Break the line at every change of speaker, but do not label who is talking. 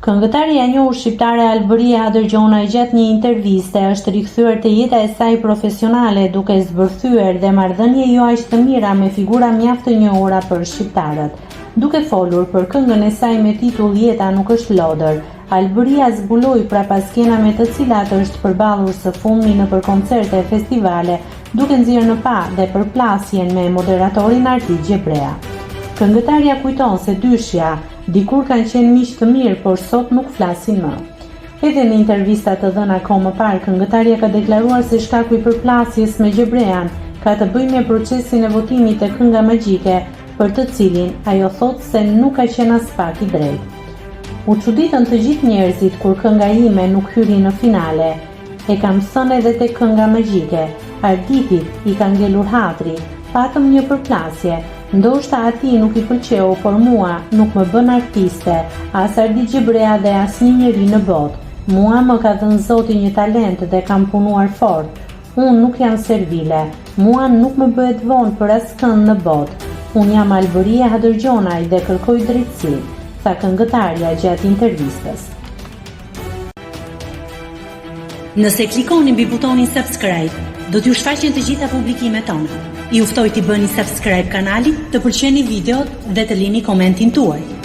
Këngëtarja e njohur shqiptare Alberia Hadërgjona gjatë një interviste është rikthyer te jeta e saj profesionale duke zbërthyer dhe marrëdhënie jo aq të mira me figura mjaft të njohura për shqiptarët. Duke folur për këngën e saj me titull Jeta nuk është lodër, Alberia zbuloi prapaskena me të cilat është përballur së fundmi nëpër koncerte e festivale, duke nxjerrë në pa dhe përplasjen me moderatorin Arti Gjebrea. Këngëtarja kujton se dyshja dikur kanë qenë miq të mirë, por sot nuk flasin më. Edhe në intervista të dhëna kohë më parë, këngëtarja ka deklaruar se shkaku i përplasjes me Gjebrean ka të bëjë me procesin e votimit të Kënga Magjike, për të cilin ajo thotë se nuk ka qenë as pak i drejtë. U çuditën të gjithë njerëzit kur kënga ime nuk hyri në finale. E kam thënë edhe te Kënga Magjike, Arditit i ka ngelur hatri, patëm një përplasje. Ndoshta ati nuk i pëlqeu, por mua nuk më bën artiste, as Ardi Gjebrea dhe as një njeri në botë. Mua më ka dhënë Zoti një talent dhe kam punuar fort. Unë nuk jam servile, mua nuk më bëhet vonë për askënd në botë. Unë jam Alberia Hadërgjonaj dhe kërkoj drejtësi, tha këngëtarja gjatë intervistës.
Nëse klikoni mbi butonin subscribe, do t'ju shfaqen të gjitha publikimet tona. Ju ftoj t'i bëni subscribe kanalit, të pëlqeni videot dhe të lini komentin tuaj.